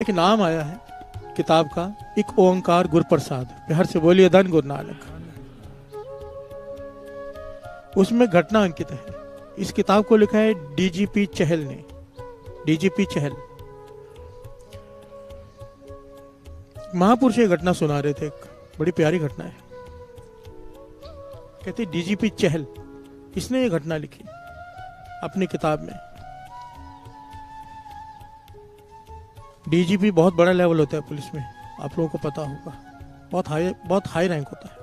एक नाम आया है किताब का, एक ओंकार गुरप्रसाद। बिहार से बोलिए धन गुरु नानक। उसमें घटना अंकित है। इस किताब को लिखा है डीजीपी चहल ने। डीजीपी चहल महापुरुष ये घटना सुना रहे थे, एक बड़ी प्यारी घटना है। कहते डीजीपी चहल, इसने ये घटना लिखी अपनी किताब में। डीजीपी बहुत बड़ा लेवल होता है पुलिस में, आप लोगों को पता होगा, बहुत हाई रैंक होता है।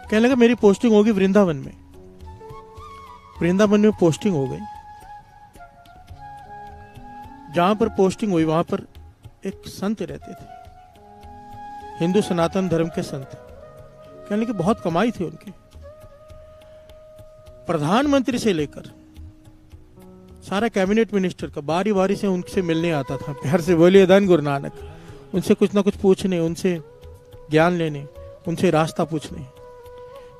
कहने लगा मेरी पोस्टिंग होगी वृंदावन में। वृंदावन में पोस्टिंग हो गई। जहां पर पोस्टिंग हुई वहां पर एक संत रहते थे, हिंदू सनातन धर्म के संत। कहने लगे बहुत कमाई थी उनकी। प्रधानमंत्री से लेकर सारा कैबिनेट मिनिस्टर का बारी बारी से उनसे मिलने आता था। प्यार से बोलिए धन गुरु नानक। उनसे कुछ ना कुछ पूछने, उनसे ज्ञान लेने, उनसे रास्ता पूछने।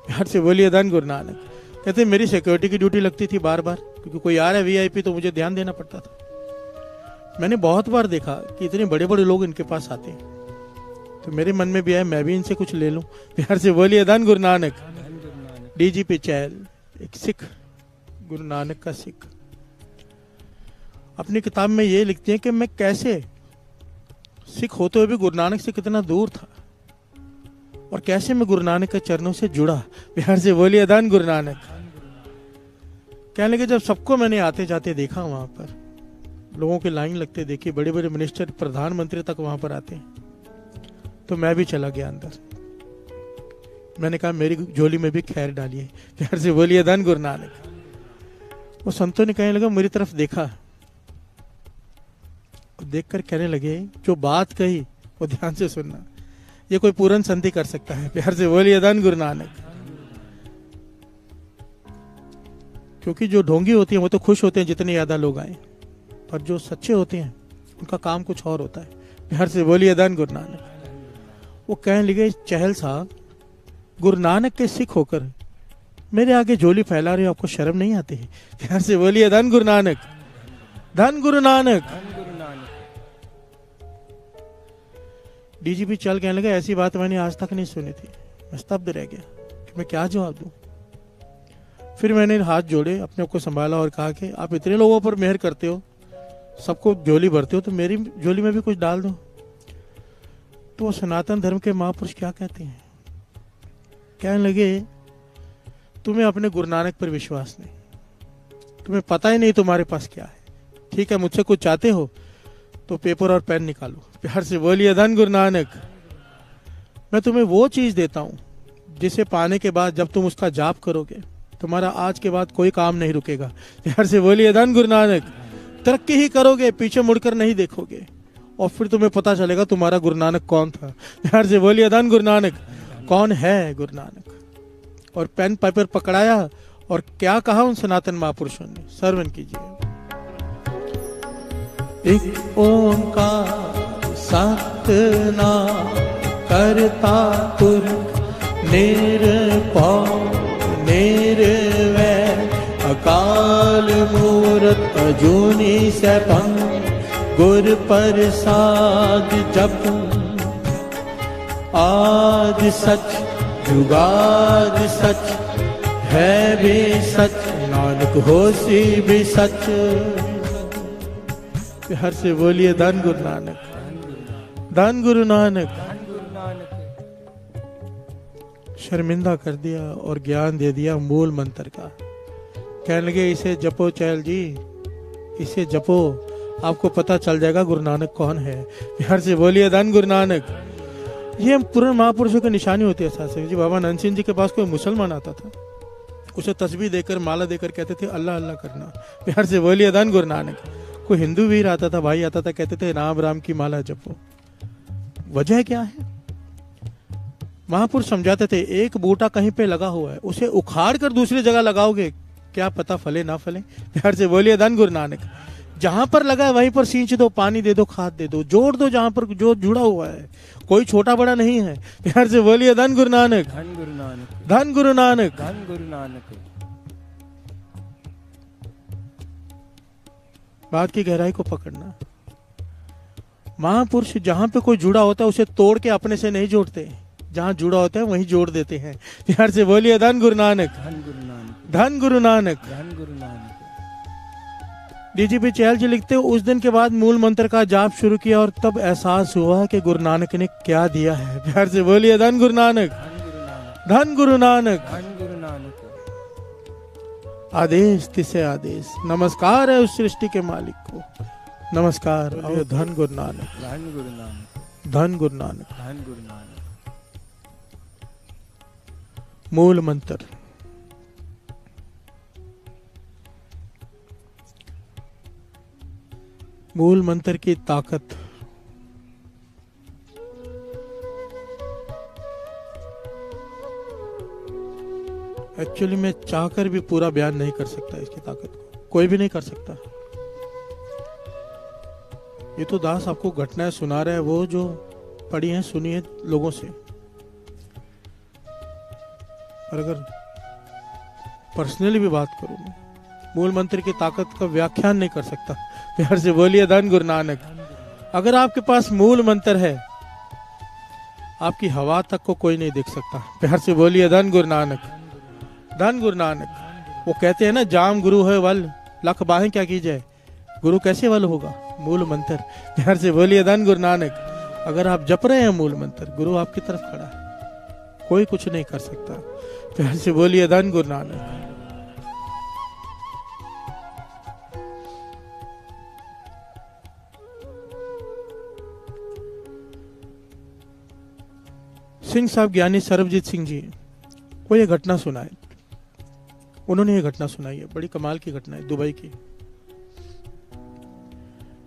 प्यार से बोलिए धन गुरु नानक। कहते मेरी सिक्योरिटी की ड्यूटी लगती थी बार बार, क्योंकि कोई आ रहा है वीआईपी तो मुझे ध्यान देना पड़ता था। मैंने बहुत बार देखा कि इतने बड़े बड़े लोग इनके पास आते हैं, तो मेरे मन में भी आया मैं भी इनसे कुछ ले लूं। प्यार से बोलिए धन गुरु नानक। डीजीपी चहल एक सिख, गुरु नानक का सिख, अपनी किताब में ये लिखते हैं कि मैं कैसे सिख होते हुए भी गुरु नानक से कितना दूर था और कैसे मैं गुरु नानक के चरणों से जुड़ा। प्यार से बोलिए धन गुरु नानक। कहने लगे जब सबको मैंने आते जाते देखा, वहां पर लोगों की लाइन लगते देखी, बड़े बड़े मिनिस्टर प्रधानमंत्री तक वहां पर आते हैं, तो मैं भी चला गया अंदर। मैंने कहा मेरी झोली में भी खैर डालिए। प्यार से बोलिए धन गुरु नानक। वो संतों ने कहने लगा मेरी तरफ देखा, देखकर कहने लगे जो बात कही वो ध्यान से सुनना, ये कोई पूर्ण संधि कर सकता है। प्यार से बोलिए धन गुरु नानक। क्योंकि जो ढोंगी होती है वो तो खुश होते हैं जितने ज्यादा लोग आए, पर जो सच्चे होते हैं उनका काम कुछ और होता है। प्यार से बोलिए धन गुरु नानक। वो कहने लगे चहल साहब, गुरु नानक के सिख होकर मेरे आगे झोली फैला रहे हो, आपको शर्म नहीं आती है? प्यार से बोलिए धन गुरु नानक। धन गुरु नानक। डीजीपी चल कहने लगा ऐसी बात मैंने आज तक नहीं सुनी थी। मैं स्तब्ध रह गया कि मैं क्या जवाब दूं। फिर मैंने हाथ जोड़े, अपने आप को संभाला और कहा कि आप इतने लोगों पर मेहर करते हो, सबको झोली भरते हो, तो मेरी झोली में भी कुछ डाल दो। तो वो सनातन धर्म के महापुरुष क्या कहते हैं, कहने लगे तुम्हें अपने गुरु नानक पर विश्वास नहीं, तुम्हें पता ही नहीं तुम्हारे पास क्या है। ठीक है, मुझसे कुछ चाहते हो तो पेपर और पेन निकालो। प्यार से बोलिए धन गुरु नानक। मैं तुम्हें वो चीज देता हूं जिसे पाने के बाद जब तुम उसका जाप करोगे तुम्हारा आज के बाद कोई काम नहीं रुकेगा। प्यार से बोलिए धन गुरु नानक। तरक्की ही करोगे, पीछे मुड़कर नहीं देखोगे, और फिर तुम्हें पता चलेगा तुम्हारा गुरु नानक कौन था। प्यार से बोलिए धन गुरु नानक। कौन है गुरु नानक? और पेन पेपर पकड़ाया और क्या कहा उन सनातन महापुरुषों ने, श्रवण कीजिए। एक ओंकार सतनाम करता पुरख निरपौ निर्वैर अकाल मूरत अजूनी सैभं गुर प्रसाद जप आद सच जुगाद सच है भी सच नानक होसी भी सच। हर से बोलिए धन गुरु नानक। धन गुरु नानक। शर्मिंदा कर दिया और ज्ञान दे दिया मूल मंत्र का। कहने लगे इसे जपो चहल जी, इसे जपो, आपको पता चल जाएगा गुरु नानक कौन है। हर से बोलिए धन गुरु नानक। ये पूर्ण महापुरुषों की निशानी होती है। शास्त्री जी, बाबा नंद सिंह जी के पास कोई मुसलमान आता था, उसे तस्बीह देकर माला देकर कहते थे अल्लाह अल्लाह करना। प्यार से बोलिए धन गुरु नानक। कोई हिंदू वीर आता था, भाई आता था, कहते थे राम राम की माला जपो। वजह क्या है? महापुरुष समझाते थे एक बूटा कहीं पे लगा हुआ है, उसे उखाड़ कर दूसरी जगह लगाओगे, क्या पता फले ना फले। प्यार से बोलिए धन गुरु नानक। जहां पर लगा है वहीं पर सींच दो, पानी दे दो, खाद दे दो, जोड़ दो जहां पर जो जुड़ा हुआ है, कोई छोटा बड़ा नहीं है। प्यार से बोलिए धन गुरु नानक। धन गुरु नानक। धन गुरु नानक। धन गुरु नानक। बात की गहराई को पकड़ना। महापुरुष जहां पे कोई जुड़ा होता है उसे तोड़ के अपने से नहीं जोड़ते, जहां जुड़ा होता है वहीं जोड़ देते हैं। प्यार से बोलिए धन गुरु नानक, धन गुरु नानक, धन गुरु नानक, धन गुरु नानक। डीजीपी चहल जी लिखते हैं, उस दिन के बाद मूल मंत्र का जाप शुरू किया और तब एहसास हुआ कि गुरु नानक ने क्या दिया है। प्यार से बोलिए धन गुरु नानक, धन गुरु नानक, धन गुरु नानक। धन गुरु नानक। आदेश तिसे आदेश, नमस्कार है उस सृष्टि के मालिक को, नमस्कार। और धन गुरु नानक, धन गुरु नानक, धन गुरु नानक। धन गुरु नानक। मूल मंत्र। मूल मंत्र की ताकत। एक्चुअली मैं चाहकर भी पूरा बयान नहीं कर सकता इसकी ताकत को, कोई भी नहीं कर सकता। ये तो दास आपको घटनाएं सुना रहा है, वो जो पढ़ी हैं सुनी है लोगों से, और अगर पर्सनली भी बात करूं, मूल मंत्र की ताकत का व्याख्यान नहीं कर सकता। प्यार से बोलिए धन गुरु नानक। अगर आपके पास मूल मंत्र है, आपकी हवा तक को कोई नहीं देख सकता। प्यार से बोलिए धन गुरु नानक, धन गुरु नानक। वो कहते हैं ना, जाम गुरु है वल, लख बाहें क्या की जाए, गुरु कैसे वल होगा? मूल मंत्र। प्यार से बोलिए धन गुरु नानक। अगर आप जप रहे हैं मूल मंत्र, गुरु आपकी तरफ खड़ा है, कोई कुछ नहीं कर सकता। प्यार से बोलिए धन गुरु नानक। सिंह साहब, ज्ञानी सरबजीत सिंह जी, वो ये घटना सुनाए, उन्होंने ये घटना सुनाई है, बड़ी कमाल की घटना है, दुबई की।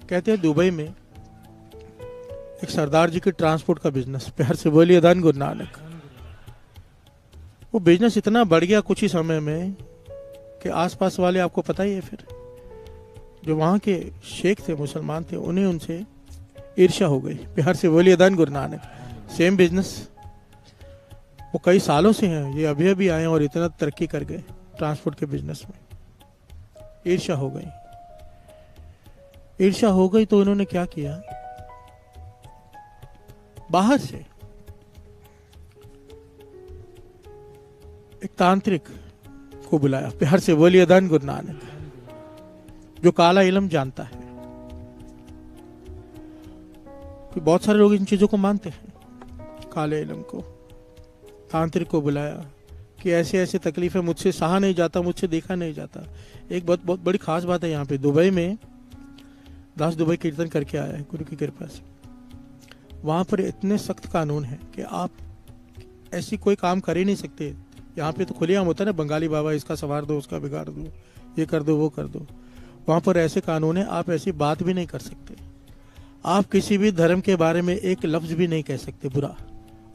कहते हैं दुबई में एक सरदार जी की ट्रांसपोर्ट का बिजनेस। प्यार से बोलिए धन गुरु नानक। वो बिजनेस इतना बढ़ गया कुछ ही समय में कि आसपास वाले, आपको पता ही है, फिर जो वहां के शेख थे, मुसलमान थे, उन्हें उनसे ईर्ष्या हो गई। प्यार से बोलिए धन गुरु नानक। सेम बिजनेस, वो कई सालों से हैं, ये अभी अभी आए और इतना तरक्की कर गए ट्रांसपोर्ट के बिजनेस में। ईर्ष्या हो गई, ईर्ष्या हो गई तो उन्होंने क्या किया, बाहर से एक तांत्रिक को बुलाया। प्यार से बोलिए धन गुरु नानक। जो काला इल्म जानता है, बहुत सारे लोग इन चीजों को मानते हैं, काले इल्म को। तांत्रिक को बुलाया कि ऐसे ऐसे तकलीफ है, मुझसे सहा नहीं जाता, मुझसे देखा नहीं जाता। एक बहुत बहुत बड़ी खास बात है यहाँ पे, दुबई में दास दुबई कीर्तन करके आया है गुरु की कृपा से। वहां पर इतने सख्त कानून है कि आप ऐसी कोई काम कर ही नहीं सकते। यहाँ पे तो खुलेआम होता है ना, बंगाली बाबा इसका सवार दो, उसका बिगाड़ दो, ये कर दो, वो कर दो। वहां पर ऐसे कानून है, आप ऐसी बात भी नहीं कर सकते। आप किसी भी धर्म के बारे में एक लफ्ज भी नहीं कह सकते बुरा।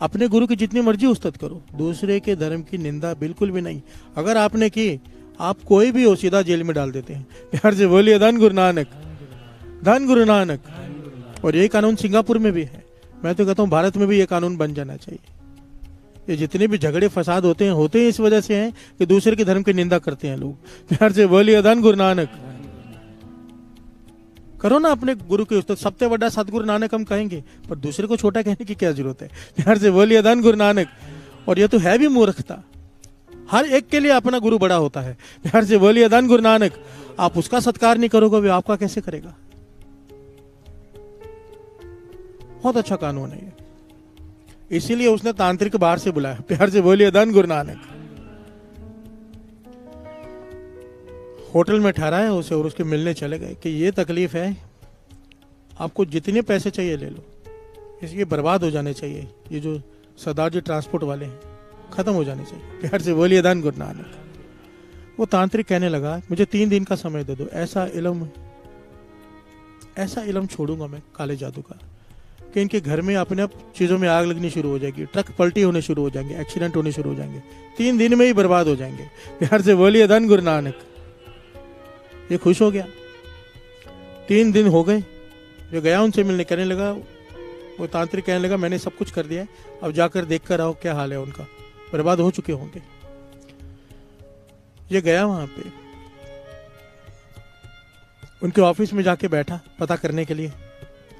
अपने गुरु की जितनी मर्जी उस्तत करो, दूसरे के धर्म की निंदा बिल्कुल भी नहीं। अगर आपने की, आप कोई भी हो सीधा जेल में डाल देते हैं। प्यार से बोलिए धन गुरु नानक, धन गुरु नानक। और यही कानून सिंगापुर में भी है। मैं तो कहता हूँ भारत में भी ये कानून बन जाना चाहिए। ये जितने भी झगड़े फसाद होते हैं इस वजह से हैं कि दूसरे के धर्म की निंदा करते हैं लोग। प्यार से बोलिए धन गुरु नानक। करो ना अपने गुरु के उस्तत, सबसे बड़ा सतगुरु नानक हम कहेंगे, पर दूसरे को छोटा कहने की क्या जरूरत है। प्यार से बोलिए धन गुरु नानक। और ये तो है भी मूर्खता, हर एक के लिए अपना गुरु बड़ा होता है। प्यार से बोलिए धन गुरु नानक। आप उसका सत्कार नहीं करोगे, वो आपका कैसे करेगा? बहुत अच्छा कानून है ये, इसीलिए उसने तांत्रिक बाहर से बुलाया। प्यार से बोलिए धन गुरु नानक। होटल में ठहराया उसे और उसके मिलने चले गए कि ये तकलीफ है, आपको जितने पैसे चाहिए ले लो, इसलिए बर्बाद हो जाने चाहिए, ये जो सरदार जी ट्रांसपोर्ट वाले हैं खत्म हो जाने चाहिए। प्यार से बोलिए धन गुरु नानक। वो तांत्रिक कहने लगा, मुझे 3 दिन का समय दे दो, ऐसा इल्म छोड़ूंगा मैं काले जादू का कि इनके घर में अपने आप चीजों में आग लगनी शुरू हो जाएगी, ट्रक पलटी होने शुरू हो जाएंगे, एक्सीडेंट होने शुरू हो जाएंगे, 3 दिन में ही बर्बाद हो जाएंगे। प्यार से बोलिए धन गुरु नानक। ये खुश हो गया। 3 दिन हो गए, जो गया उनसे मिलने, कहने लगा, वो तांत्रिक कहने लगा, मैंने सब कुछ कर दिया है, अब जाकर देख कर आओ क्या हाल है उनका, बर्बाद हो चुके होंगे। ये गया वहां पे, उनके ऑफिस में जाके बैठा पता करने के लिए।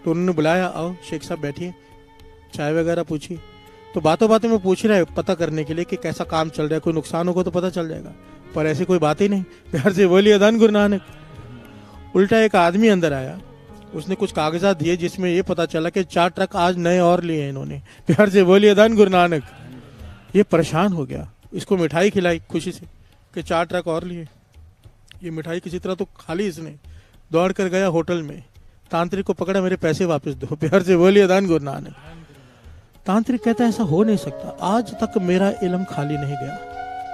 तो उन्होंने बुलाया, आओ शेख साहब बैठिए, चाय वगैरह पूछी। तो बातों बातों में पूछ रहे पता करने के लिए कि कैसा काम चल रहा है, कोई नुकसान होगा तो पता चल जाएगा, पर ऐसी कोई बात ही नहीं। प्यार से बोलिए धन गुरु नानक। उल्टा एक आदमी अंदर आया, उसने कुछ कागजात दिए जिसमें ये पता चला कि 4 ट्रक आज नए और लिए हैं इन्होंने। प्यार से बोलिए धन गुरु नानक। ये परेशान हो गया, इसको मिठाई खिलाई खुशी से कि 4 ट्रक और लिए। ये मिठाई किसी तरह तो खा ली इसने, दौड़ कर गया होटल में, तांत्रिक को पकड़ा, मेरे पैसे वापस दो। प्यार से बोलिए धन गुरु नानक। तांत्रिक कहता है ऐसा हो नहीं सकता, आज तक मेरा इल्म खाली नहीं गया,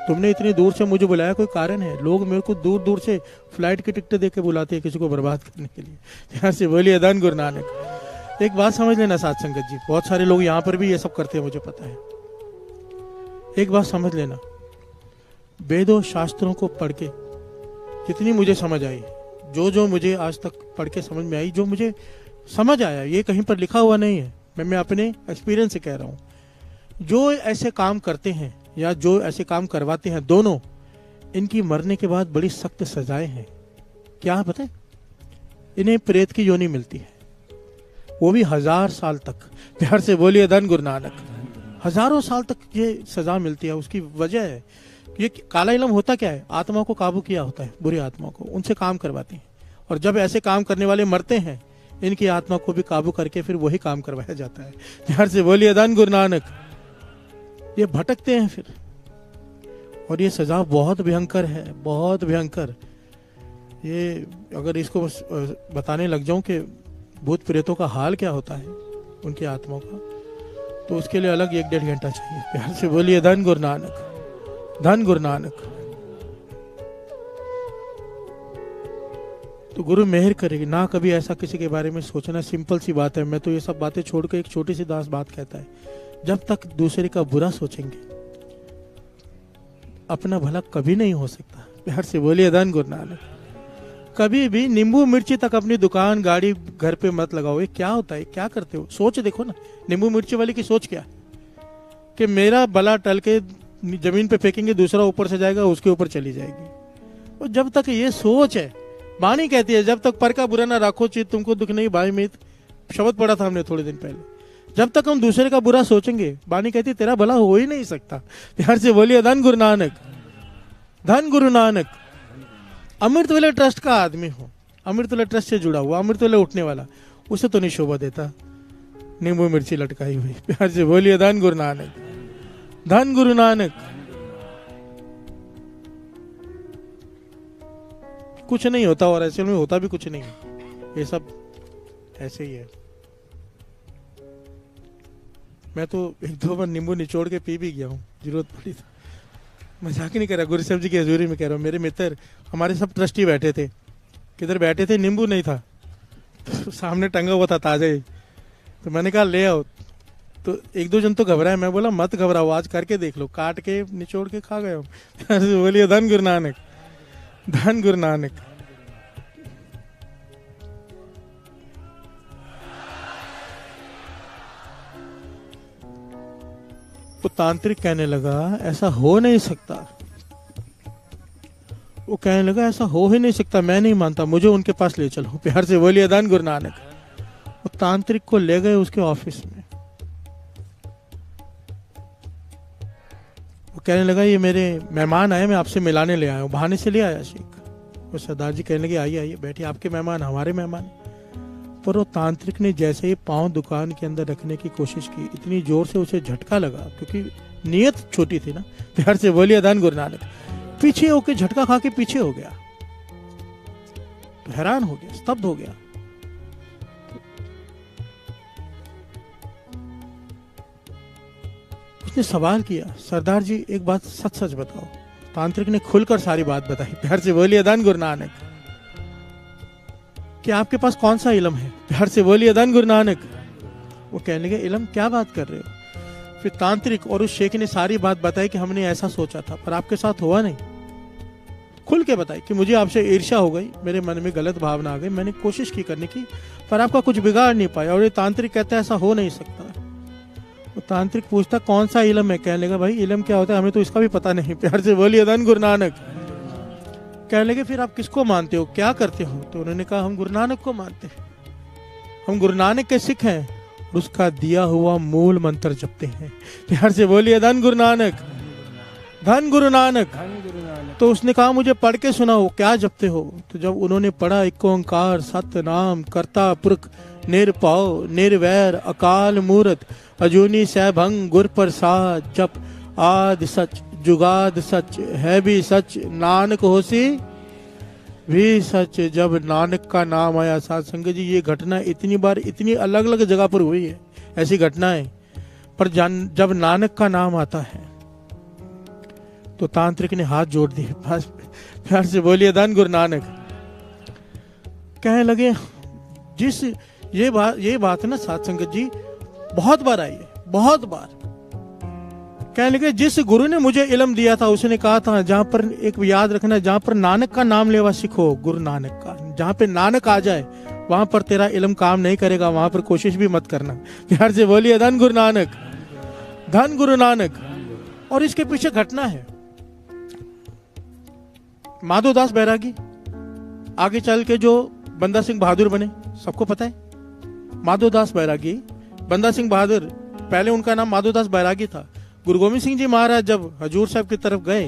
तुमने इतनी दूर से मुझे बुलाया, कोई कारण है। लोग मेरे को दूर दूर से फ्लाइट की टिकट दे के बुलाते हैं किसी को बर्बाद करने के लिए। प्यार से बोलिए धन गुरु नानक। एक बात समझ लेना साथ संगत जी, बहुत सारे लोग यहाँ पर भी ये सब करते हैं, मुझे पता है। एक बात समझ लेना, वेदों शास्त्रों को पढ़ के जितनी मुझे समझ आई, जो मुझे आज तक पढ़ के समझ में आई, जो मुझे समझ आया, ये कहीं पर लिखा हुआ नहीं है, मैं अपने एक्सपीरियंस से कह रहा हूँ। जो ऐसे काम करते हैं या जो ऐसे काम करवाते हैं, दोनों इनकी मरने के बाद बड़ी सख्त सजाएं हैं। क्या है पता है? इन्हें प्रेत की योनि मिलती है, वो भी 1000 साल तक। प्यार से बोलिए धन गुरु नानक। हजारों साल तक ये सजा मिलती है। उसकी वजह है, ये काला इल्म होता क्या है, आत्मा को काबू किया होता है, बुरी आत्मा को, उनसे काम करवाते हैं। और जब ऐसे काम करने वाले मरते हैं, इनकी आत्मा को भी काबू करके फिर वही काम करवाया जाता है। प्यार से बोलिए धन गुरु नानक। ये भटकते हैं फिर, और ये सजा बहुत भयंकर है, बहुत भयंकर। ये अगर इसको बताने लग जाऊं कि भूत प्रेतों का हाल क्या होता है उनकी आत्माओं का, तो उसके लिए अलग 1-1.5 घंटा चाहिए। प्यार से बोलिए धन गुरु नानक, धन गुरु नानक। तो गुरु मेहर करेगी ना, कभी ऐसा किसी के बारे में सोचना। सिंपल सी बात है, मैं तो ये सब बातें छोड़कर एक छोटी सी दास बात कहता है, जब तक दूसरे का बुरा सोचेंगे अपना भला कभी नहीं हो सकता। प्यार से बोलिए धन गुरु नानक। कभी भी नींबू मिर्ची तक अपनी दुकान गाड़ी घर पे मत लगाओ। ये क्या होता है, क्या करते हो? सोच देखो ना, नींबू मिर्ची वाली की सोच क्या, कि मेरा भला टल के जमीन पे फेंकेंगे, दूसरा ऊपर से जाएगा, उसके ऊपर चली जाएगी। और जब तक ये सोच है, वाणी कहती है, जब तक पर का बुरा ना राखो चित तुमको दुख नहीं भाई मीत। शब्द पढ़ा था हमने थोड़े दिन पहले। जब तक हम दूसरे का बुरा सोचेंगे, वाणी कहती है तेरा भला हो ही नहीं सकता। प्यार से बोलिए धन गुरु नानक, धन गुरु नानक। अमृतवेले ट्रस्ट का आदमी हो, अमृतवेले ट्रस्ट से जुड़ा हुआ, अमृतवेले उठने वाला, उसे तो नहीं शोभा देता नींबू मिर्ची लटकाई हुई। प्यार से बोलिए धन गुरु नानक, धन गुरु नानक। कुछ नहीं होता, और ऐसे में होता भी कुछ नहीं, ये सब ऐसे ही है। मैं तो 1-2 बार नींबू निचोड़ के पी भी गया हूँ, जरूरत पड़ी तो। मजाक नहीं कर रहा, गुरु साहब जी की हजूरी में कह रहा हूँ। मेरे मित्र, हमारे सब ट्रस्टी बैठे थे, किधर बैठे थे, नींबू नहीं था तो सामने टंगा हुआ था ताजा ही, तो मैंने कहा ले आओ। तो 1-2 जन तो घबराए, मैं बोला मत घबराओ, आज करके देख लो, काट के निचोड़ के खा गए हम। बोलिए धन गुरु नानक, धन गुरु नानक। तो तांत्रिक कहने लगा ऐसा हो नहीं सकता, वो कहने लगा ऐसा हो ही नहीं सकता, मैं नहीं मानता, मुझे उनके पास ले चलो। प्यार से बोलिए धन गुरु नानक। वो तांत्रिक को ले गए उसके ऑफिस में। वो कहने लगा ये मेरे मेहमान आए, मैं आपसे मिलाने ले आया हूँ। बहाने से ले आया शेख। वो सरदार जी कहने लगे आइए आइए बैठिए, आपके मेहमान हमारे मेहमान। पर वो तांत्रिक ने जैसे ही पांव दुकान के अंदर रखने की कोशिश की, इतनी जोर से उसे झटका लगा, क्योंकि नीयत छोटी थी ना। प्यार से बोलिए धन गुरु नानक। पीछे होके झटका खा के पीछे हो गया, तो हैरान हो गया, स्तब्ध हो गया। उसने सवाल किया, सरदार जी एक बात सच सच बताओ। तांत्रिक ने खुलकर सारी बात बताई। प्यार से बोलिए धन गुरु नानक। कि आपके पास कौन सा इल्म है? प्यार से बोलिए धन गुरु नानक। वो कहने लगे इल्म क्या बात कर रहे हो? फिर तांत्रिक और उस शेख ने सारी बात बताई कि हमने ऐसा सोचा था पर आपके साथ हुआ नहीं। खुल के बताई कि मुझे आपसे ईर्ष्या हो गई, मेरे मन में गलत भावना आ गई, मैंने कोशिश की करने की पर आपका कुछ बिगाड़ नहीं पाया। और ये तांत्रिक कहता है ऐसा हो नहीं सकता। तो तांत्रिक पूछता कौन सा इल्म है? कहने लगा भाई इल्म क्या होता है हमें तो इसका भी पता नहीं। प्यार से बोलिए धन गुरु नानक। कहने लगे फिर आप किसको मानते हो, क्या करते हो? तो उन्होंने कहा हम गुरु नानक को मानते हैं। हम गुरु नानक के सिख हैं और उसका दिया हुआ मूल मंत्र जपते हैं। प्यार से बोलिए धन गुरु नानक, धन गुरु नानक। धन गुरु नानक। तो उसने कहा मुझे पढ़ के सुनाओ, क्या जपते हो? तो जब उन्होंने पढ़ा, एक ओंकार सत्य नाम करता पुरख निरपौ निर्वैर अकाल मूरत अजूनी सैभंग गुर प्रसाद जप आद सच जुगाद सच है भी सच नानक होसी भी सच। जब नानक का नाम आया, साथ संगत जी, ये घटना इतनी बार इतनी अलग अलग जगह पर हुई है ऐसी घटनाएं, पर जब नानक का नाम आता है तो तांत्रिक ने हाथ जोड़ दिए। बस प्यार से बोलिए धन गुरु नानक। कहने लगे जिस ये बात ना साथ संगत जी बहुत बार आई है, बहुत बार। कहने लगे जिस गुरु ने मुझे इल्म दिया था उसने कहा था जहां पर, एक याद रखना, जहां पर नानक का नाम लेवा सीखो, गुरु नानक का, जहां पे नानक आ जाए वहां पर तेरा इल्म काम नहीं करेगा, वहां पर कोशिश भी मत करना। प्यार से बोलिए धन गुरु नानक, धन गुरु नानक। और इसके पीछे घटना है, माधोदास बैरागी आगे चल के जो बंदा सिंह बहादुर बने, सबको पता है। माधोदास बैरागी, बंदा सिंह बहादुर, पहले उनका नाम माधोदास बैरागी था। गुरु गोविंद सिंह जी महाराज जब हजूर साहब की तरफ गए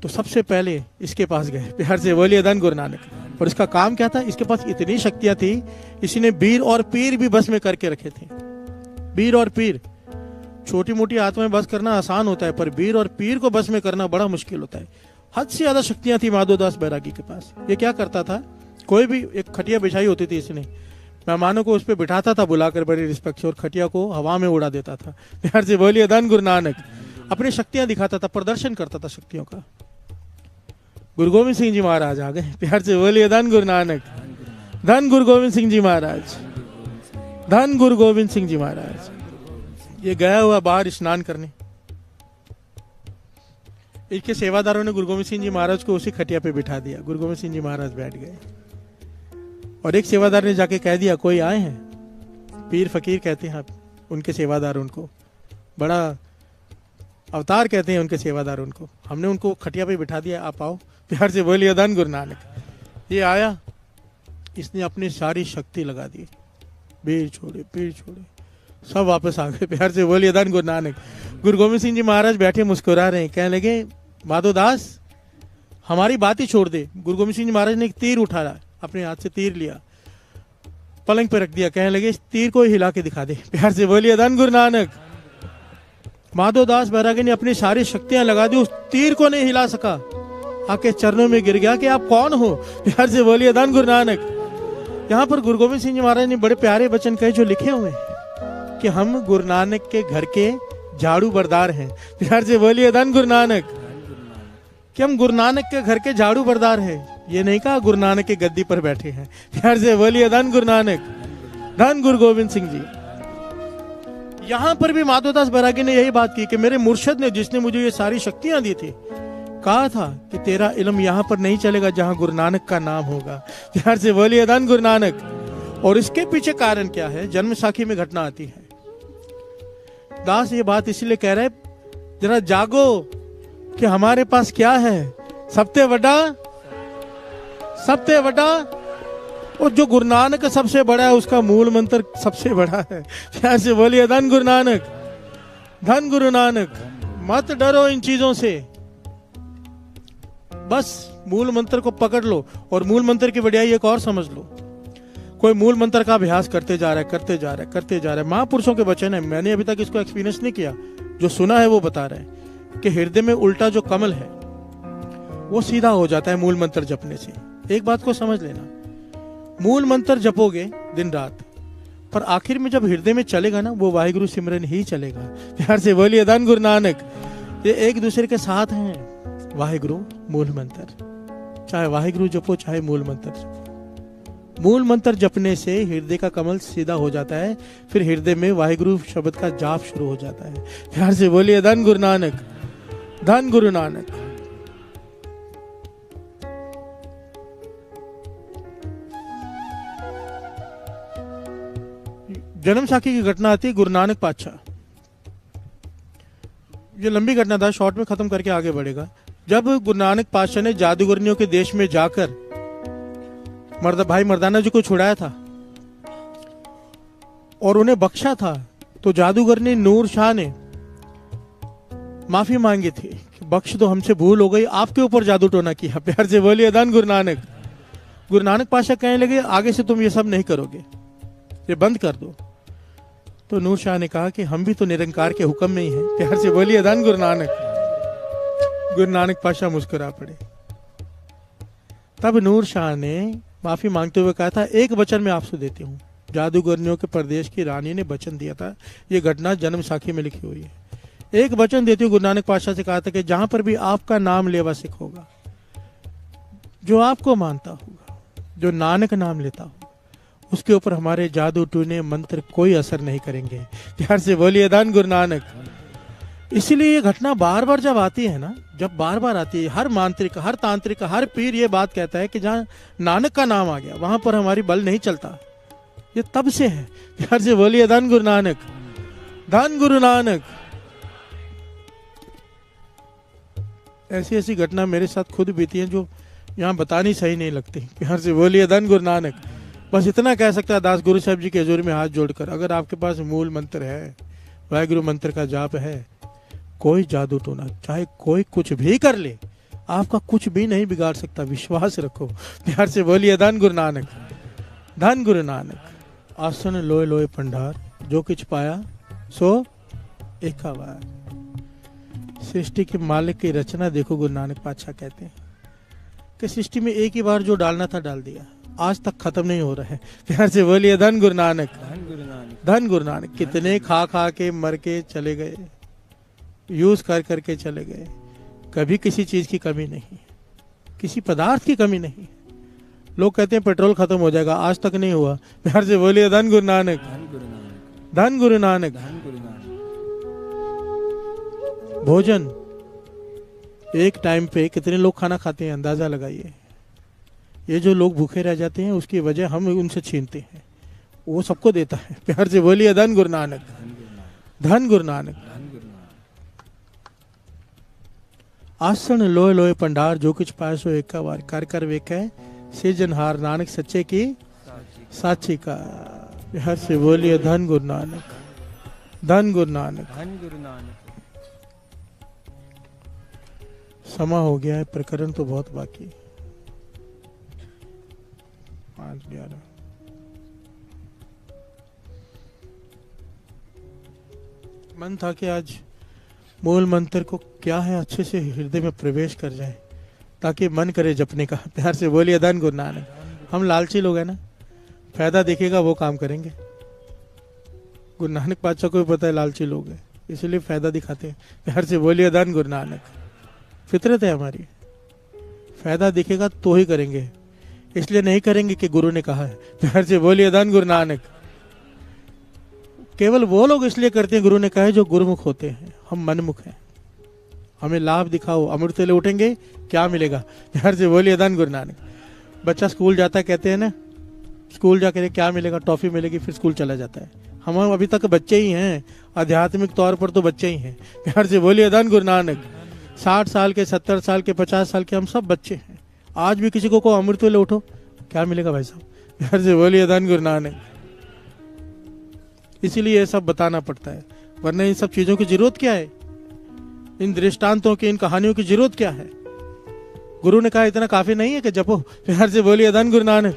तो सबसे पहले इसके पास गए। प्यार से बोलिए धन गुरु नानक। और इसका काम क्या था? इसके पास इतनी शक्तियां थी, इसने वीर और पीर भी बस में करके रखे थे। वीर और पीर, छोटी मोटी आत्माएं बस करना आसान होता है, पर वीर और पीर को बस में करना बड़ा मुश्किल होता है। हद से ज्यादा शक्तियां थी माधोदास बैरागी के पास। ये क्या करता था, कोई भी एक खटिया बिछाई होती थी, इसने मेहमानों को उस पर बिठाता था बुलाकर बड़ी रिस्पेक्ट से, और खटिया को हवा में उड़ा देता था। प्यार से बोलिए धन गुरु नानक। अपनी शक्तियां दिखाता था, प्रदर्शन करता था शक्तियों का। गुरु गोविंद सिंह जी महाराज आ गए। प्यार से बोलिए धन गुरु नानक, धन गुरु गोविंद सिंह जी महाराज, धन गुरु गोविंद सिंह जी महाराज। ये गया हुआ बाहर स्नान करने, इसके सेवादारों ने गुरु गोविंद सिंह जी महाराज को उसी खटिया पे बिठा दिया। गुरु गोविंद सिंह जी महाराज बैठ गए और एक सेवादार ने जाके कह दिया कोई आए हैं, पीर फकीर कहते हैं आप उनके सेवादार, उनको बड़ा अवतार कहते हैं उनके सेवादार, उनको हमने उनको खटिया पे बिठा दिया, आप आओ। प्यार से बोलिए धन गुरु नानक। ये आया, इसने अपनी सारी शक्ति लगा दी, पीर छोड़े सब वापस आ गए। प्यार से बोलिए धन गुरु नानक। गुरु गोविंद सिंह जी महाराज बैठे मुस्कुरा रहे हैं, कहने लगे माधोदास हमारी बात ही छोड़ दे। गुरु गोविंद सिंह जी महाराज ने एक तीर उठाया, अपने हाथ से तीर लिया, पलंग पे रख दिया, कहने लगे इस तीर को हिला के दिखा दे। प्यार से बोलिए धन गुरु नानक। माधोदास बैरागी ने अपनी सारी शक्तियां लगा दी, उस तीर को नहीं हिला सका, आके चरणों में गिर गया कि आप कौन हो। प्यार से बोलिए धन गुरु नानक। यहाँ पर गुरु गोविंद सिंह जी महाराज ने बड़े प्यारे वचन कहे जो लिखे हुए हैं कि हम गुरु नानक के घर के झाड़ू बरदार हैं। प्यार से बोलिए धन गुरु नानक। कि हम गुरु नानक के घर के झाड़ू बरदार हैं, ये नहीं कहा गुरु नानक के गद्दी पर बैठे हैं। प्यार से बोलिए धन गुरु नानक, धन गुरु गोविंद सिंह जी। यहां पर भी माधोदास बैरागी ने यही बात की कि मेरे मुर्शद ने, जिसने मुझे ये सारी शक्तियां दी थी, कहा था कि तेरा इल्म यहां पर नहीं चलेगा जहां गुरु नानक का नाम होगा। प्यार से बोलिए धन गुरु नानक। और इसके पीछे कारण क्या है? जन्म साखी में घटना आती है। दास ये बात इसलिए कह रहे, जरा जागो कि हमारे पास क्या है, सबसे बड़ा और जो गुरु नानक सबसे बड़ा है, उसका मूल मंत्र सबसे बड़ा है। प्यार से बोलिए धन गुरु नानक, धन गुरु नानक। मत डरो इन चीजों से, बस मूल मंत्र को पकड़ लो। और मूल मंत्र की बढ़ियाई एक और समझ लो, कोई मूल मंत्र का अभ्यास करते जा रहा है। महापुरुषों के वचन है, मैंने अभी तक इसको एक्सपीरियंस नहीं किया, जो सुना है वो बता रहे हैं कि हृदय में उल्टा जो कमल है वो सीधा हो जाता है मूल मंत्र जपने से। एक बात को समझ लेना, मूल मंत्र जपोगे दिन रात, पर आखिर में जब हृदय में चलेगा ना, वो वाहिगुरु सिमरन ही चलेगा। प्यार से बोलिए धन गुरु नानक। ये एक दूसरे के साथ हैं, वाहिगुरु मूल मंत्र, चाहे वाहिगुरु जपो चाहे मूल मंत्र जपो। मूल मंत्र जपने से हृदय का कमल सीधा हो जाता है, फिर हृदय में वाहिगुरु शब्द का जाप शुरू हो जाता है। प्यार से बोलिए धन गुरु नानक, धन गुरु नानक। जन्म साखी की घटना आती है गुरु नानक पातशाह। ये लंबी घटना था, शॉर्ट में खत्म करके आगे बढ़ेगा। जब गुरु नानक पातशाह ने जादूगरनियों के देश में जाकर भाई मर्दाना जी को छुड़ाया था, और उन्हें बख्शा था, तो जादूगर ने नूर शाह ने माफी मांगी थी कि बख्श दो, हमसे भूल हो गई, आपके ऊपर जादू टोना किया। प्यार से बोलिए धन गुरु नानक। गुरु नानक पाशा कहने लगे आगे से तुम ये सब नहीं करोगे, ये बंद कर दो। तो नूर शाह ने कहा कि हम भी तो निरंकार के हुक्म में ही हैं। प्यार से बोलिए धन गुरु नानक। गुरु नानक पाशा मुस्कुरा पड़े। तब नूर शाह ने माफी मांगते हुए कहा था, एक वचन मैं आपसे देती हूँ। जादूगरनियों के प्रदेश की रानी ने वचन दिया था, ये घटना जन्म साखी में लिखी हुई है। एक वचन देती हूँ, गुरु नानक पातशाह से कहा था कि जहां पर भी आपका नाम लेवा सिख होगा, जो आपको मानता होगा, जो नानक नाम लेता होगा, उसके ऊपर हमारे जादू टूने मंत्र कोई असर नहीं करेंगे। प्यार से बोलिए धन गुरु नानक। इसीलिए ये घटना बार बार जब आती है ना, जब बार बार आती है, हर मांत्रिक, हर तांत्रिक, हर पीर ये बात कहता है कि जहां नानक का नाम आ गया वहां पर हमारी बल नहीं चलता। ये तब से है। प्यार से बोलिए धन गुरु नानक। धन गुरु नानक। ऐसी ऐसी घटना मेरे साथ खुद बीती है जो यहाँ बतानी सही नहीं लगती। प्यार से बोलिए धन गुरु नानक। बस इतना कह सकता है दास गुरु साहब जी के हजूर में हाथ जोड़कर, अगर आपके पास मूल मंत्र है, वाहिगुरु मंत्र का जाप है, कोई जादू टोना चाहे कोई कुछ भी कर ले, आपका कुछ भी नहीं बिगाड़ सकता। विश्वास रखो। प्यार से बोलिए धन गुरु नानक। धन गुरु नानक। आसन लोए लोए पंडार, जो कुछ पाया सो एका बार। सृष्टि के मालिक की रचना देखो। गुरु नानक पातशाह कहते हैं कि सृष्टि में एक ही बार जो डालना था डाल दिया, आज तक खत्म नहीं हो रहा है। प्यार से बोलिए धन गुरु नानक। धन गुरु नानक। धन गुरु नानक। कितने खा खा के मर के चले गए, यूज कर करके चले गए, कभी किसी चीज की कमी नहीं, किसी पदार्थ की कमी नहीं। लोग कहते हैं पेट्रोल खत्म हो जाएगा, आज तक नहीं हुआ। प्यार से बोलिए धन गुरु नानक। धन गुरु नानक। धन गुरु नानक। धन गुरु नानक। भोजन एक टाइम पे कितने लोग खाना खाते हैं, अंदाजा लगाइए। ये जो लोग भूखे रह जाते हैं उसकी वजह हम उनसे छीनते हैं, वो सबको देता है। प्यार से बोलिए धन गुरु नानक। धन गुरु नानक। आसन लोए लोए पंडार, जो कुछ पाए सो एक बार, कर कर वेखे से जनहार, नानक सच्चे की साची का। प्यार से बोलिए धन गुरु नानक। धन गुरु नानक। धन गुरु नानक। समा हो गया है, प्रकरण तो बहुत बाकी। 5:11 मन था कि आज मूल मंत्र को क्या है अच्छे से हृदय में प्रवेश कर जाए, ताकि मन करे जपने का। प्यार से बोलिए धन गुरु नानक। हम लालची लोग हैं ना, फायदा दिखेगा वो काम करेंगे। गुरु नानक पातशाह को भी पता है लालची लोग हैं, इसलिए फायदा दिखाते हैं। प्यार से बोलिए धन गुरु नानक। फितरत है हमारी, फायदा दिखेगा तो ही करेंगे, इसलिए नहीं करेंगे कि गुरु ने कहा है। प्यार से बोलिए धन गुरु नानक। केवल वो लोग इसलिए करते हैं गुरु ने कहा है जो गुरुमुख होते हैं, हम मनमुख हैं। हमें लाभ दिखाओ, अमृत ले उठेंगे, क्या मिलेगा। प्यार से बोलिए धन गुरु नानक। बच्चा स्कूल जाता है, कहते हैं ना स्कूल जाकर क्या मिलेगा, टॉफी मिलेगी, फिर स्कूल चला जाता है। हम अभी तक बच्चे ही हैं, आध्यात्मिक तौर पर तो बच्चे ही हैं। प्यार से बोलिए धन गुरु नानक। 60 साल के, 70 साल के, 50 साल के हम सब बच्चे हैं। आज भी किसी को अमृत ले उठो, क्या मिलेगा भाई साहब। प्यार से बोलिए धन गुरु नानक। इसीलिए ये सब बताना पड़ता है, वरना इन सब चीजों की जरूरत क्या है, इन दृष्टांतों की, इन कहानियों की जरूरत क्या है। गुरु ने कहा इतना काफी नहीं है कि जपो। प्यार से बोलिए धन गुरु नानक।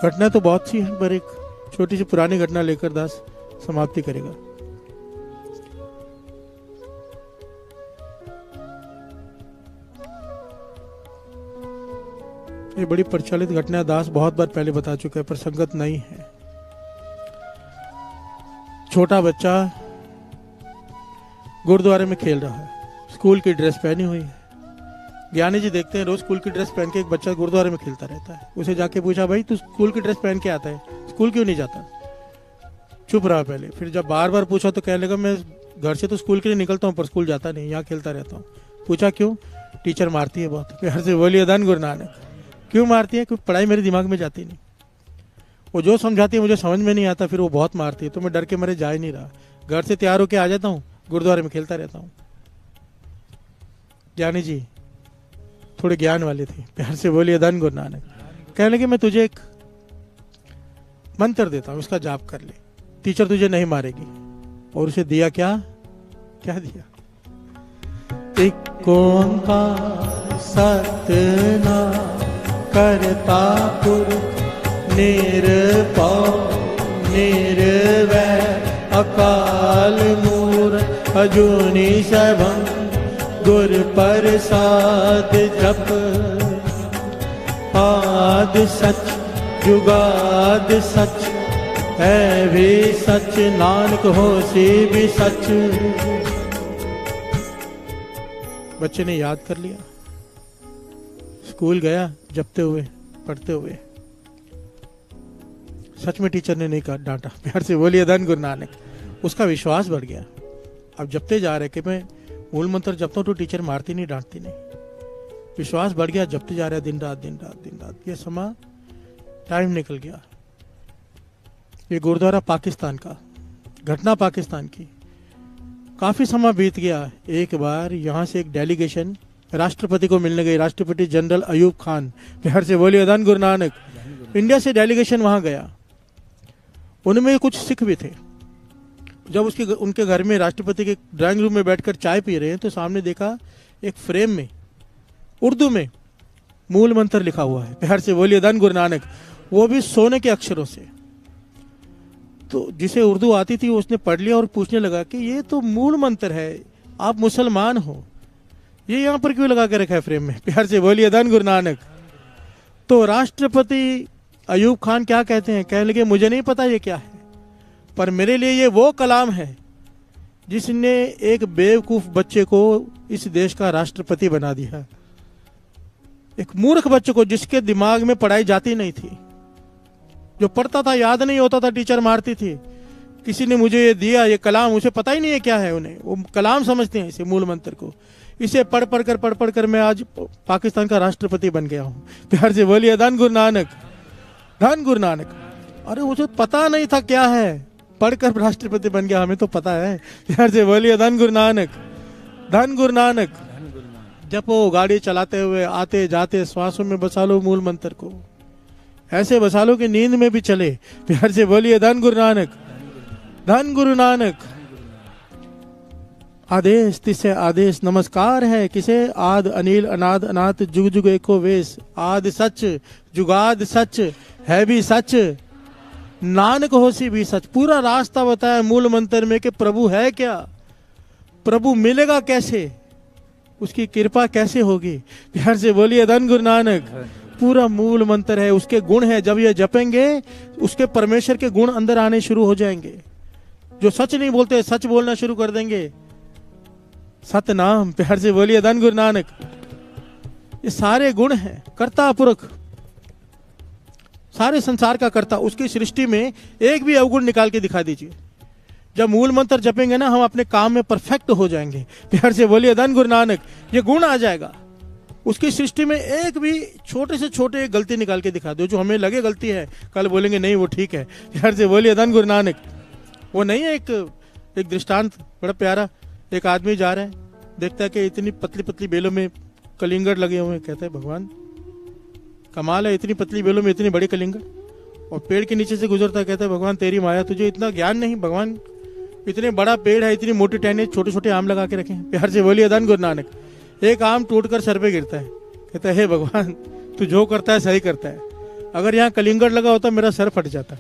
घटना तो बहुत सी है, पर एक छोटी सी पुरानी घटना लेकर दास समाप्ति करेगा। ये बड़ी प्रचलित घटना दास बहुत बार पहले बता चुका है, पर संगत नहीं है। छोटा बच्चा गुरुद्वारे में खेल रहा है, स्कूल की ड्रेस पहनी हुई है। ज्ञानी जी देखते हैं रोज स्कूल की ड्रेस पहन के एक बच्चा गुरुद्वारे में खेलता रहता है। उसे जाके पूछा, भाई तू स्कूल की ड्रेस पहन के आता है, स्कूल क्यों नहीं जाता। चुप रहा पहले, फिर जब बार बार पूछा तो कहने लगा, मैं घर से तो स्कूल के लिए निकलता हूँ पर स्कूल जाता नहीं, यहाँ खेलता रहता हूँ। पूछा क्यों, टीचर मारती है बहुत। प्यार से बोलिए धन गुरु नानक। क्यों मारती है, क्योंकि पढ़ाई मेरे दिमाग में जाती नहीं, वो जो समझाती है मुझे समझ में नहीं आता, फिर वो बहुत मारती है, तो मैं डर के मारे जा ही नहीं रहा। घर से तैयार होके आ जाता हूँ, गुरुद्वारे में खेलता रहता हूँ। ज्ञानी जी थोड़े ज्ञान वाले थे, प्यार से बोलिए धन गुरु नानक। कहने लगे मैं तुझे एक मंत्र देता हूँ, उसका जाप कर ले, टीचर तुझे नहीं मारेगी। और उसे दिया क्या, क्या दिया? एक ओंकार सतनाम करता पुरख निरभव निर्वैर अकाल मूरत अजूनी सैभं गुर प्रसाद जप। आद सच जुगाद सच है भी सच, नानक होसी भी सच। बच्चे ने याद कर लिया, स्कूल गया जपते हुए पढ़ते हुए। सच में टीचर ने नहीं कहा, डांटा। प्यार से बोलिए धन गुरु नानक। उसका विश्वास बढ़ गया। अब जपते जा रहे कि मैं मूल मंत्र जपता हूं तो टीचर मारती नहीं, डांटती नहीं। विश्वास बढ़ गया, जपते जा रहे दिन रात दिन रात दिन रात। ये समा टाइम निकल गया। ये गुरुद्वारा पाकिस्तान का, घटना पाकिस्तान की। काफी समय बीत गया। एक बार यहाँ से एक डेलीगेशन राष्ट्रपति को मिलने गई, राष्ट्रपति जनरल अयूब खान। प्यार से बोलिए धन गुरु नानक। इंडिया से डेलीगेशन वहां गया। उनमें कुछ सिख भी थे। जब उनके घर में राष्ट्रपति के ड्राइंग रूम में बैठकर चाय पी रहे हैं तो सामने देखा एक फ्रेम में उर्दू में मूल मंत्र लिखा हुआ है। प्यार से बोलिए धन गुरु नानक, वो भी सोने के अक्षरों से। तो जिसे उर्दू आती थी उसने पढ़ लिया और पूछने लगा कि ये तो मूल मंत्र है, आप मुसलमान हो, ये यहां पर क्यों लगा के रखा है फ्रेम में? प्यार से बोलिए धन गुरु नानक। तो राष्ट्रपति अयूब खान क्या कहते हैं? कहने लगे मुझे नहीं पता ये क्या है, पर मेरे लिए ये वो कलाम है जिसने एक बेवकूफ बच्चे को इस देश का राष्ट्रपति बना दिया। एक मूर्ख बच्चे को जिसके दिमाग में पढ़ाई जाती नहीं थी, जो पढ़ता था याद नहीं होता था, टीचर मारती थी। किसी ने मुझे ये दिया, ये कलाम, उसे पता ही नहीं है क्या है। उन्हें वो कलाम समझते हैं इसे, मूल मंत्र को। इसे पढ़ पढ़ कर मैं आज पाकिस्तान का राष्ट्रपति बन गया हूँ। प्यार से बोलिए धन गुरु नानक, धन गुरु नानक। अरे मुझे पता नहीं था क्या है, पढ़कर राष्ट्रपति बन गया, हमें तो पता है। प्यार से बोलिए धन गुरु नानक, धन गुरु नानक। जपो, गाड़ी चलाते हुए आते जाते श्वासों में बसा लो मूल मंत्र को, ऐसे बसा लो कि नींद में भी चले। प्यार से बोलिए धन गुरु नानक, धन गुरु नानक। आदेश तिसे आदेश नमस्कार है किसे, आद अनिल अनाद अनाथ जुग जुग एको वेश। आद सच जुगाद सच है भी सच, नानक होसी भी सच। पूरा रास्ता बताया मूल मंत्र में कि प्रभु है क्या, प्रभु मिलेगा कैसे, उसकी कृपा कैसे होगी। प्यार से बोलिए धन गुरु नानक। पूरा मूल मंत्र है, उसके गुण है। जब ये जपेंगे उसके परमेश्वर के गुण अंदर आने शुरू हो जाएंगे। जो सच नहीं बोलते सच बोलना शुरू कर देंगे। सतनाम, प्यार से बोलिए धन गुरु नानक। ये सारे गुण हैं। कर्ता पुरख, सारे संसार का कर्ता, उसकी सृष्टि में एक भी अवगुण निकाल के दिखा दीजिए। जब मूल मंत्र जपेंगे ना, हम अपने काम में परफेक्ट हो जाएंगे। प्यार से बोलिए धन गुरु नानक। ये गुण आ जाएगा। उसकी सृष्टि में एक भी छोटे से छोटे गलती निकाल के दिखा दो, जो हमें लगे गलती है, कल बोलेंगे नहीं वो ठीक है। प्यार से बोलिए धन गुरु नानक। वो नहीं है एक दृष्टांत बड़ा प्यारा। एक आदमी जा रहा है, देखता है कि इतनी पतली पतली बेलों में कलिंगड़ लगे हुए हैं। कहता है भगवान कमाल है, इतनी पतली बेलों में इतनी बड़ी कलिंगड़। और पेड़ के नीचे से गुजरता है, कहता है भगवान तेरी माया, तुझे इतना ज्ञान नहीं भगवान, इतने बड़ा पेड़ है, इतनी मोटी टहने, छोटे छोटे आम लगा के रखे हैं। प्यार से बोलिए धन गुरु नानक। एक आम टूटकर सर पे गिरता है, कहता है हे भगवान तू जो करता है सही करता है, अगर यहाँ कलिंगड़ लगा होता मेरा सर फट जाता।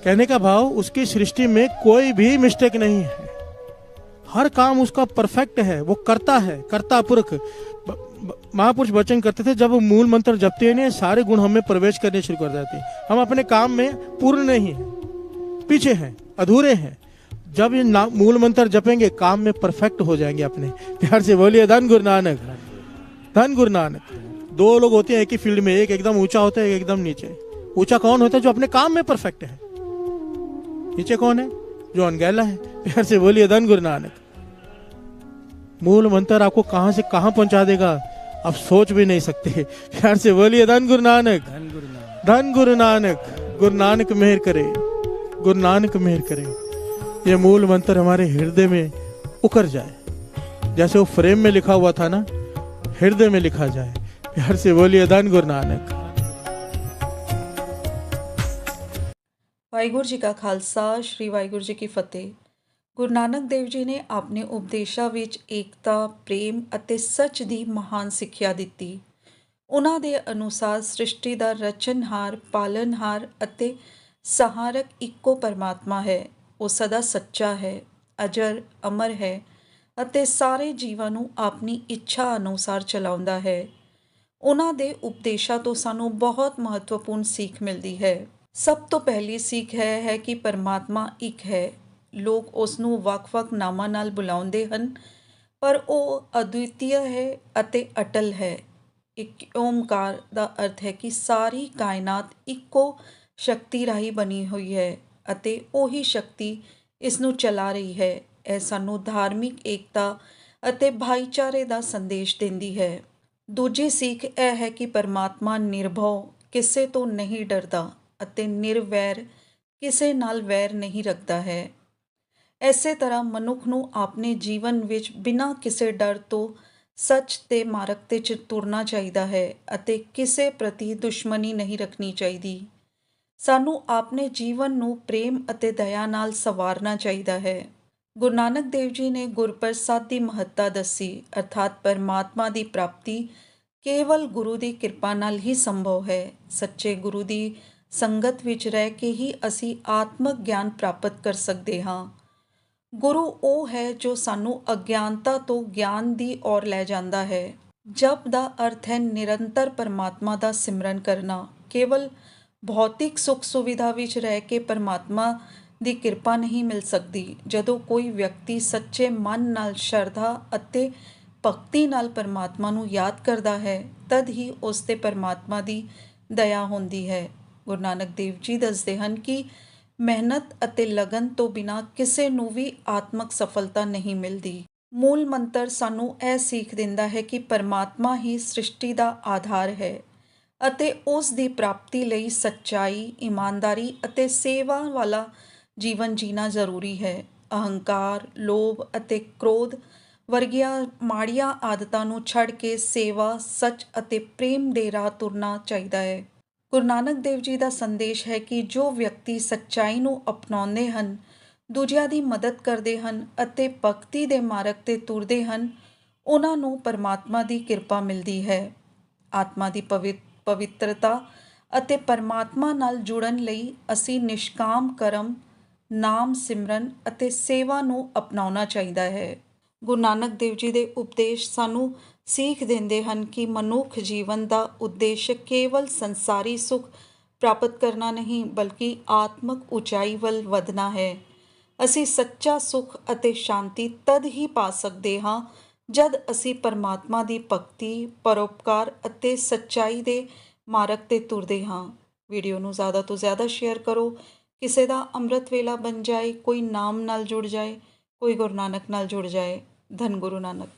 कहने का भाव, उसकी सृष्टि में कोई भी मिस्टेक नहीं है, हर काम उसका परफेक्ट है, वो करता है, कर्ता पुरख। महापुरुष वचन करते थे जब मूल मंत्र जपते हैं सारे गुण हमें प्रवेश करने शुरू कर जाते हैं। हम अपने काम में पूर्ण नहीं है, पीछे हैं, अधूरे हैं। जब ये मूल मंत्र जपेंगे काम में परफेक्ट हो जाएंगे अपने। प्यार से बोलिए धन गुरु नानक, धन गुरु नानक। दो लोग होते हैं एक ही फील्ड में, एक एकदम ऊंचा होता है, एक एकदम नीचे। ऊंचा कौन होता है? जो अपने काम में परफेक्ट है। नीचे कौन है? जो अनगैला है। प्यार से बोलिए धन गुरु नानक। मूल मंत्र आपको कहां से कहां पहुंचा देगा आप सोच भी नहीं सकते। प्यार से बोलिए धन गुरु नानक, धन गुरु नानक। गुरु नानक मेहर करे, गुरु नानक मेहर करे। ये मूल मंत्र हमारे हृदय में उकर जाए। जैसे वो फ्रेम में लिखा हुआ था ना, हृदय में लिखा जाए। प्यार से बोलिए धन गुरु नानक। ਵਾਹਿਗੁਰੂ ਜੀ ਕਾ ਖਾਲਸਾ ਸ਼੍ਰੀ ਵਾਹਿਗੁਰੂ ਜੀ ਕੀ ਫਤਿਹ। ਗੁਰੂ ਨਾਨਕ ਦੇਵ ਜੀ ਨੇ ਆਪਣੇ ਉਪਦੇਸ਼ਾਂ ਵਿੱਚ ਏਕਤਾ, ਪ੍ਰੇਮ ਅਤੇ ਸੱਚ ਦੀ ਮਹਾਨ ਸਿੱਖਿਆ ਦਿੱਤੀ। ਉਹਨਾਂ ਦੇ ਅਨੁਸਾਰ ਸ੍ਰਿਸ਼ਟੀ ਦਾ ਰਚਨਹਾਰ, ਪਾਲਨਹਾਰ ਅਤੇ ਸਹਾਰਕ ਇੱਕੋ ਪਰਮਾਤਮਾ ਹੈ। ਉਹ ਸਦਾ ਸੱਚਾ ਹੈ, ਅਜਰ, ਅਮਰ ਹੈ ਅਤੇ ਸਾਰੇ ਜੀਵਾਂ ਨੂੰ ਆਪਣੀ ਇੱਛਾ ਅਨੁਸਾਰ ਚਲਾਉਂਦਾ ਹੈ। ਉਹਨਾਂ ਦੇ ਉਪਦੇਸ਼ਾਂ ਤੋਂ ਸਾਨੂੰ ਬਹੁਤ ਮਹੱਤਵਪੂਰਨ ਸਿੱਖ ਮਿਲਦੀ ਹੈ। ਸਭ ਤੋਂ ਪਹਿਲੀ ਸਿੱਖ ਹੈ ਕਿ ਪਰਮਾਤਮਾ ਇੱਕ ਹੈ। ਲੋਕ ਉਸ ਨੂੰ ਵੱਖ-ਵੱਖ ਨਾਮਾਂ ਨਾਲ ਬੁਲਾਉਂਦੇ ਹਨ, ਪਰ ਉਹ ਅਦੁੱਤੀ ਹੈ ਅਤੇ ਅਟਲ ਹੈ। ਇੱਕ ਓਮਕਾਰ ਦਾ ਅਰਥ ਹੈ ਕਿ ਸਾਰੀ ਕਾਇਨਾਤ ਇੱਕੋ ਸ਼ਕਤੀ ਰਾਹੀਂ ਬਣੀ ਹੋਈ ਹੈ ਅਤੇ ਉਹੀ ਸ਼ਕਤੀ ਇਸ ਨੂੰ ਚਲਾ ਰਹੀ ਹੈ। ਇਹ ਸਾਨੂੰ ਧਾਰਮਿਕ ਏਕਤਾ ਅਤੇ ਭਾਈਚਾਰੇ ਦਾ ਸੰਦੇਸ਼ ਦਿੰਦੀ ਹੈ। ਦੂਜੀ ਸਿੱਖ ਇਹ ਹੈ ਕਿ ਪਰਮਾਤਮਾ ਨਿਰਭਉ, ਕਿਸੇ ਤੋਂ ਨਹੀਂ ਡਰਦਾ ਅਤੇ ਨਿਰਵੈਰ, ਕਿਸੇ ਨਾਲ ਵੈਰ ਨਹੀਂ ਰੱਖਦਾ ਹੈ। ਇਸੇ ਤਰ੍ਹਾਂ ਮਨੁੱਖ ਨੂੰ ਆਪਣੇ ਜੀਵਨ ਵਿੱਚ ਬਿਨਾਂ ਕਿਸੇ ਡਰ ਤੋਂ ਸੱਚ ਦੇ ਮਾਰਗ 'ਤੇ ਤੁਰਨਾ ਚਾਹੀਦਾ ਹੈ ਅਤੇ ਕਿਸੇ ਪ੍ਰਤੀ ਦੁਸ਼ਮਣੀ ਨਹੀਂ ਰੱਖਣੀ ਚਾਹੀਦੀ। ਸਾਨੂੰ ਆਪਣੇ ਜੀਵਨ ਨੂੰ ਪ੍ਰੇਮ ਅਤੇ ਦਇਆ ਨਾਲ ਸੰਵਾਰਨਾ ਚਾਹੀਦਾ ਹੈ। ਗੁਰੂ ਨਾਨਕ ਦੇਵ ਜੀ ਨੇ ਗੁਰਪ੍ਰਸਾਦ ਦੀ ਮਹੱਤਤਾ ਦੱਸੀ, ਅਰਥਾਤ ਪਰਮਾਤਮਾ ਦੀ ਪ੍ਰਾਪਤੀ ਕੇਵਲ ਗੁਰੂ ਦੀ ਕਿਰਪਾ ਨਾਲ ਹੀ ਸੰਭਵ ਹੈ। ਸੱਚੇ ਗੁਰੂ ਦੀ ਸੰਗਤ ਵਿੱਚ ਰਹਿ ਕੇ ਹੀ ਅਸੀਂ ਆਤਮਿਕ ਗਿਆਨ ਪ੍ਰਾਪਤ ਕਰ ਸਕਦੇ ਹਾਂ। ਗੁਰੂ ਉਹ ਹੈ ਜੋ ਸਾਨੂੰ ਅਗਿਆਨਤਾ ਤੋਂ ਗਿਆਨ ਦੀ ਔਰ ਲੈ ਜਾਂਦਾ ਹੈ। ਜਪ ਦਾ ਅਰਥ ਹੈ ਨਿਰੰਤਰ ਪਰਮਾਤਮਾ ਦਾ ਸਿਮਰਨ ਕਰਨਾ। ਕੇਵਲ ਭੌਤਿਕ ਸੁੱਖ ਸੁਵਿਧਾ ਵਿੱਚ ਰਹਿ ਕੇ ਪਰਮਾਤਮਾ ਦੀ ਕਿਰਪਾ ਨਹੀਂ ਮਿਲ ਸਕਦੀ। ਜਦੋਂ ਕੋਈ ਵਿਅਕਤੀ ਸੱਚੇ ਮਨ ਨਾਲ, ਸ਼ਰਧਾ ਅਤੇ ਭਗਤੀ ਨਾਲ ਪਰਮਾਤਮਾ ਨੂੰ ਯਾਦ ਕਰਦਾ ਹੈ, ਤਦ ਹੀ ਉਸ 'ਤੇ ਪਰਮਾਤਮਾ ਦੀ ਦਇਆ ਹੁੰਦੀ ਹੈ। ਗੁਰੂ ਨਾਨਕ ਦੇਵ ਜੀ ਦੱਸਦੇ ਹਨ ਕਿ ਮਿਹਨਤ ਅਤੇ ਲਗਨ ਤੋਂ ਬਿਨਾਂ ਕਿਸੇ ਨੂੰ ਵੀ ਆਤਮਿਕ ਸਫਲਤਾ ਨਹੀਂ ਮਿਲਦੀ। ਮੂਲ ਮੰਤਰ ਸਾਨੂੰ ਇਹ ਸਿੱਖ ਦਿੰਦਾ ਹੈ ਕਿ ਪਰਮਾਤਮਾ ਹੀ ਸ੍ਰਿਸ਼ਟੀ ਦਾ ਆਧਾਰ ਹੈ ਅਤੇ ਉਸ ਦੀ ਪ੍ਰਾਪਤੀ ਲਈ ਸੱਚਾਈ, ਇਮਾਨਦਾਰੀ ਅਤੇ ਸੇਵਾ ਵਾਲਾ ਜੀਵਨ ਜੀਣਾ ਜ਼ਰੂਰੀ ਹੈ। ਅਹੰਕਾਰ, ਲੋਭ ਅਤੇ ਕ੍ਰੋਧ ਵਰਗੀਆਂ ਮਾੜੀਆਂ ਆਦਤਾਂ ਨੂੰ ਛੱਡ ਕੇ ਸੇਵਾ, ਸੱਚ ਅਤੇ ਪ੍ਰੇਮ ਦੇ ਰਾਹ ਤੁਰਨਾ ਚਾਹੀਦਾ ਹੈ। ਗੁਰੂ ਨਾਨਕ ਦੇਵ ਜੀ ਦਾ ਸੰਦੇਸ਼ ਹੈ ਕਿ ਜੋ ਵਿਅਕਤੀ ਸੱਚਾਈ ਨੂੰ ਅਪਣਾਉਂਦੇ ਹਨ, ਦੂਜਿਆਂ ਦੀ ਮਦਦ ਕਰਦੇ ਹਨ ਅਤੇ ਭਗਤੀ ਦੇ ਮਾਰਗ 'ਤੇ ਤੁਰਦੇ ਹਨ, ਉਹਨਾਂ ਨੂੰ ਪਰਮਾਤਮਾ ਦੀ ਕਿਰਪਾ ਮਿਲਦੀ ਹੈ। ਆਤਮਾ ਦੀ ਪਵਿੱਤਰਤਾ ਅਤੇ ਪਰਮਾਤਮਾ ਨਾਲ ਜੁੜਨ ਲਈ ਅਸੀਂ ਨਿਸ਼ਕਾਮ ਕਰਮ, ਨਾਮ ਸਿਮਰਨ ਅਤੇ ਸੇਵਾ ਨੂੰ ਅਪਣਾਉਣਾ ਚਾਹੀਦਾ ਹੈ। ਗੁਰੂ ਨਾਨਕ ਦੇਵ ਜੀ ਦੇ ਉਪਦੇਸ਼ ਸਾਨੂੰ ਸਿੱਖ ਦਿੰਦੇ ਹਨ ਕਿ ਮਨੁੱਖ ਜੀਵਨ ਦਾ ਉਦੇਸ਼ ਕੇਵਲ ਸੰਸਾਰੀ ਸੁੱਖ ਪ੍ਰਾਪਤ ਕਰਨਾ ਨਹੀਂ, ਬਲਕਿ ਆਤਮਿਕ ਉਚਾਈ ਵੱਲ ਵਧਣਾ ਹੈ। ਅਸੀਂ ਸੱਚਾ ਸੁੱਖ ਅਤੇ ਸ਼ਾਂਤੀ ਤਦ ਹੀ ਪਾ ਸਕਦੇ ਹਾਂ ਜਦ ਅਸੀਂ ਪਰਮਾਤਮਾ ਦੀ ਭਗਤੀ, ਪਰਉਪਕਾਰ ਅਤੇ ਸੱਚਾਈ ਦੇ ਮਾਰਗ 'ਤੇ ਤੁਰਦੇ ਹਾਂ। ਵੀਡੀਓ ਨੂੰ ਜ਼ਿਆਦਾ ਤੋਂ ਜ਼ਿਆਦਾ ਸ਼ੇਅਰ ਕਰੋ। ਕਿਸੇ ਦਾ ਅੰਮ੍ਰਿਤ ਵੇਲਾ ਬਣ ਜਾਏ, ਕੋਈ ਨਾਮ ਨਾਲ ਜੁੜ ਜਾਏ, ਕੋਈ ਗੁਰੂ ਨਾਨਕ ਨਾਲ ਜੁੜ ਜਾਏ। ਧੰਨ ਗੁਰੂ ਨਾਨਕ।